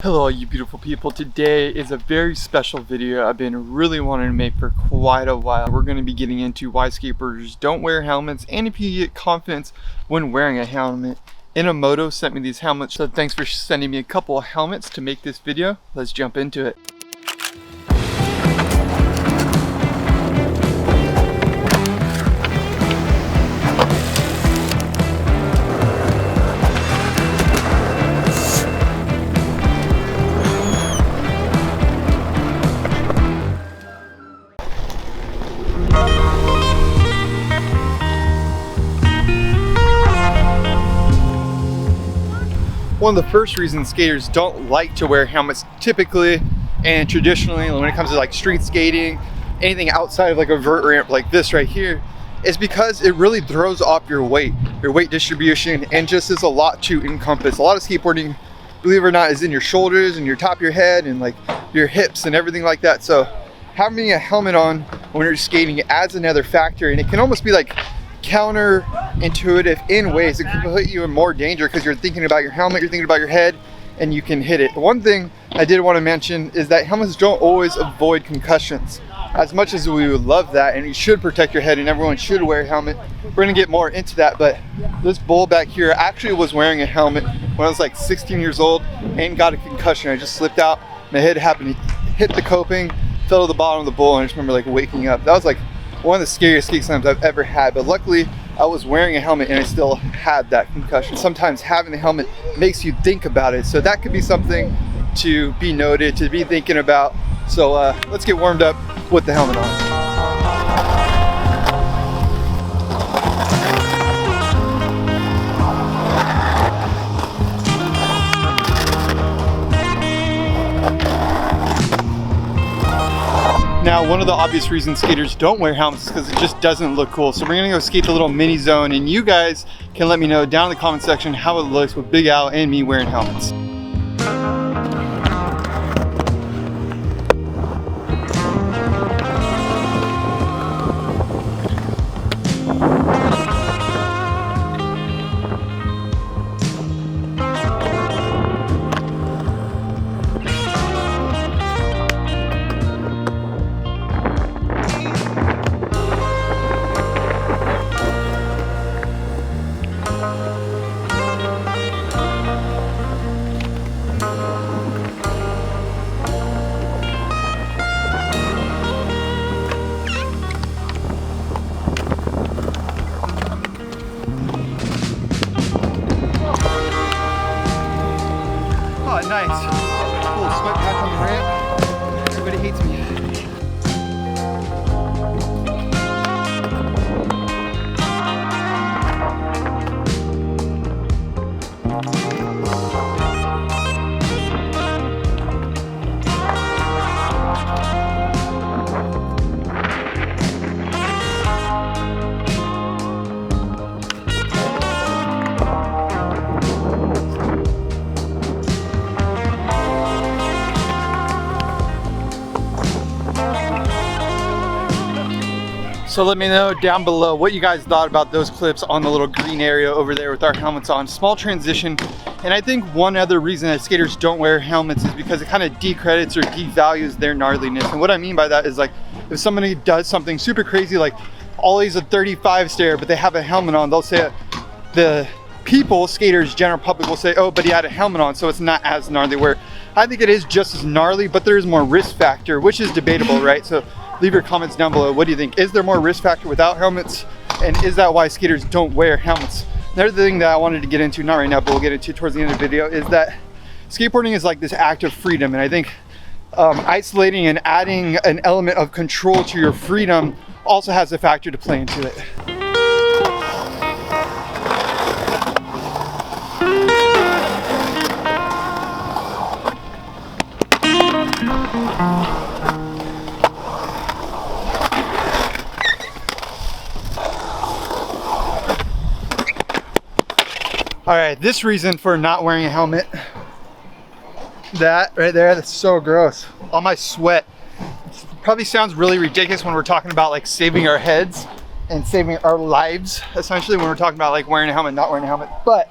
Hello all you beautiful people. Today is a very special video I've been really wanting to make for quite a while. We're going to be getting into why skateboarders don't wear helmets and if you get confidence when wearing a helmet. Inamoto sent me these helmets, so thanks for sending me a couple of helmets to make this video. Let's jump into it. One of the first reasons skaters don't like to wear helmets typically and traditionally when it comes to like street skating, anything outside of like a vert ramp like this right here, is because it really throws off your weight distribution, and just is a lot to encompass. A lot of skateboarding, believe it or not, is in your shoulders and your top of your head and like your hips and everything like that. So having a helmet on when you're skating adds another factor, and it can almost be like counterintuitive in ways. It can put you in more danger because you're thinking about your helmet, you're thinking about your head, and you can hit it. One thing I did want to mention is that helmets don't always avoid concussions. As much as we would love that, and you should protect your head and everyone should wear a helmet, we're going to get more into that. But this bull back here actually was wearing a helmet when I was like 16 years old and got a concussion. I just slipped out, my head happened to hit the coping, fell to the bottom of the bowl, and I just remember like waking up. That was like one of the scariest skate slams I've ever had, but luckily I was wearing a helmet and I still had that concussion. Sometimes having the helmet makes you think about it, so that could be something to be noted, to be thinking about. So let's get warmed up with the helmet on. Now, one of the obvious reasons skaters don't wear helmets is because it just doesn't look cool. So we're gonna go skate the little mini zone, and you guys can let me know down in the comment section how it looks with Big Al and me wearing helmets. Nice. Cool sweat patch on the ramp. Everybody hates me. So let me know down below what you guys thought about those clips on the little green area over there with our helmets on. Small transition, and I think one other reason that skaters don't wear helmets is because it kind of decredits or devalues their gnarliness. And what I mean by that is like if somebody does something super crazy like ollies a 35 stair but they have a helmet on, they'll say the people, skaters, general public will say, oh, but he had a helmet on, so it's not as gnarly. Where I think it is just as gnarly, but there is more risk factor, which is debatable, right? So leave your comments down below. What do you think? Is there more risk factor without helmets? And is that why skaters don't wear helmets? Another thing that I wanted to get into, not right now, but we'll get into towards the end of the video, is that skateboarding is like this act of freedom. And I think isolating and adding an element of control to your freedom also has a factor to play into it. All right, this reason for not wearing a helmet, that right there, that's so gross. All my sweat. Probably sounds really ridiculous when we're talking about like saving our heads and saving our lives, essentially, when we're talking about like wearing a helmet, not wearing a helmet. But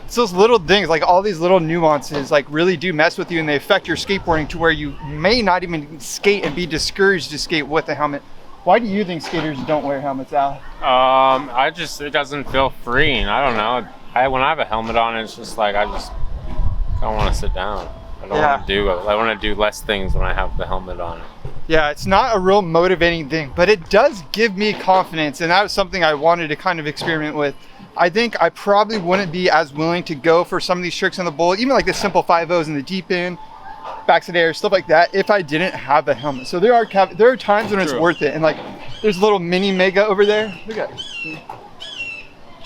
It's those little things, like all these little nuances, like really do mess with you, and they affect your skateboarding to where you may not even skate and be discouraged to skate with a helmet. Why do you think skaters don't wear helmets, Al? It doesn't feel freeing. I don't know. When I have a helmet on, it's just like I don't want to sit down. I want to do less things when I have the helmet on. Yeah, it's not a real motivating thing, but it does give me confidence, and that was something I wanted to kind of experiment with. I think I probably wouldn't be as willing to go for some of these tricks in the bowl, even like the simple 5-0s in the deep end, backs of the air, stuff like that, if I didn't have a helmet. So there are times when it's worth it, and like there's a little mini mega over there. Look at that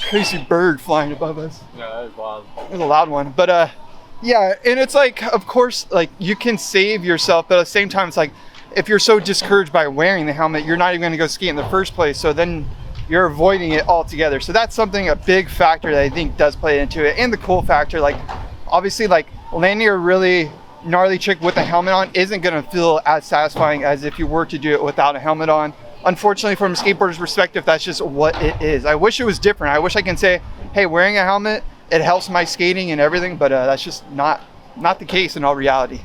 crazy bird flying above us. Yeah, that is wild. There's a loud one, but yeah, and it's like, of course, like you can save yourself, but at the same time, it's like if you're so discouraged by wearing the helmet, you're not even going to go skate in the first place. So then you're avoiding it altogether. So that's a big factor that I think does play into it. And the cool factor, like obviously like landing a really gnarly trick with a helmet on isn't gonna feel as satisfying as if you were to do it without a helmet on. Unfortunately, from a skateboarder's perspective, that's just what it is. I wish it was different. I wish I can say, hey, wearing a helmet, it helps my skating and everything, but that's just not the case in all reality.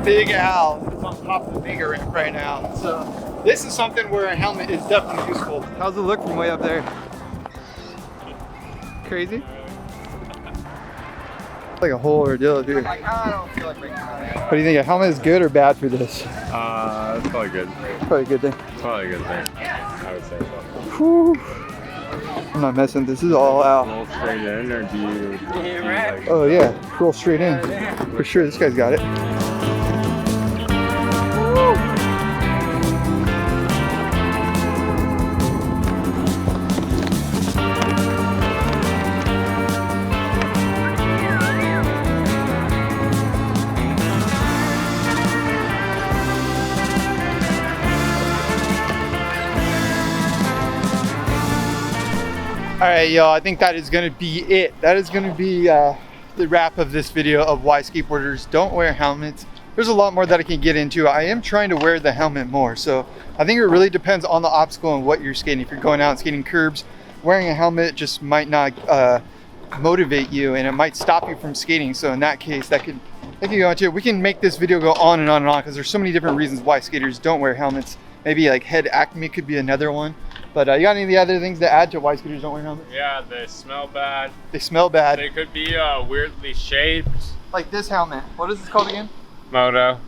Big Al is on top of the bigger ramp right now. So this is something where a helmet is definitely useful. How's it look from way up there? Crazy? It's like a whole ordeal, dude. I don't feel like bringing it out. What do you think? A helmet is good or bad for this? It's probably good. Probably a good thing. Probably a good thing. I would say so. Whew. I'm not messing. This is all out. Roll straight in, or do you like... Oh yeah, roll straight in. For sure, this guy's got it. All right, y'all, I think that is gonna be it. That is gonna be the wrap of this video of why skateboarders don't wear helmets. There's a lot more that I can get into. I am trying to wear the helmet more. So I think it really depends on the obstacle and what you're skating. If you're going out and skating curbs, wearing a helmet just might not motivate you, and it might stop you from skating. So in that case, that could go into it. We can make this video go on and on and on because there's so many different reasons why skaters don't wear helmets. Maybe like head acne could be another one. But you got any other things to add to why skaters don't wear helmets? Yeah, they smell bad. They smell bad. They could be weirdly shaped. Like this helmet. What is this called again? Moto.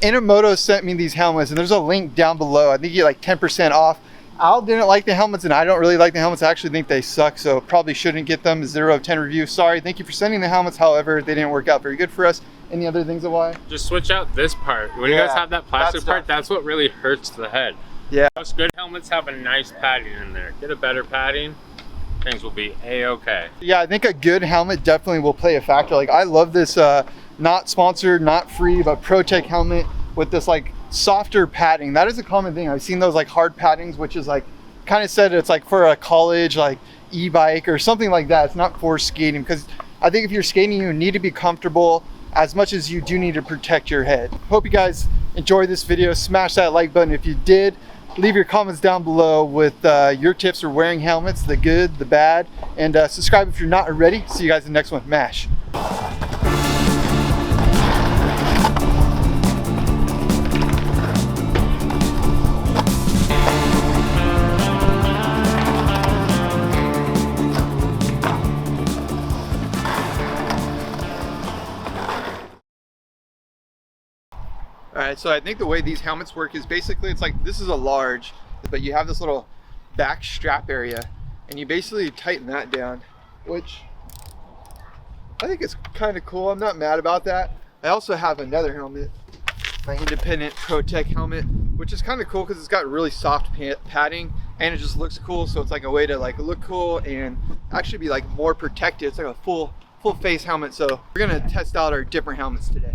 Inamoto sent me these helmets, and there's a link down below. I think you get like 10% off. Al didn't like the helmets, and I don't really like the helmets. I actually think they suck, so probably shouldn't get them. 0 of 10 review. Sorry. Thank you for sending the helmets. However, they didn't work out very good for us. Any other things of why? Just switch out this part. When you guys have that plastic part, that's what really hurts the head. Yeah. Most good helmets have a nice padding in there. Get a better padding, things will be a-okay. Yeah, I think a good helmet definitely will play a factor. Like I love this not sponsored, not free, but ProTech helmet with this like softer padding. That is a common thing. I've seen those like hard paddings, which is like kind of said it's like for a college like e-bike or something like that. It's not for skating, because I think if you're skating, you need to be comfortable as much as you do need to protect your head. Hope you guys enjoyed this video. Smash that like button if you did. leave your comments down below with your tips for wearing helmets, the good, the bad, and subscribe if you're not already. See you guys in the next one. MASH. Alright, so I think the way these helmets work is basically it's like this is a large, but you have this little back strap area and you basically tighten that down, which I think is kind of cool. I'm not mad about that. I also have another helmet, my Independent Pro Tech helmet, which is kind of cool because it's got really soft padding and it just looks cool. So it's like a way to like look cool and actually be like more protected. It's like a full face helmet. So we're gonna test out our different helmets today.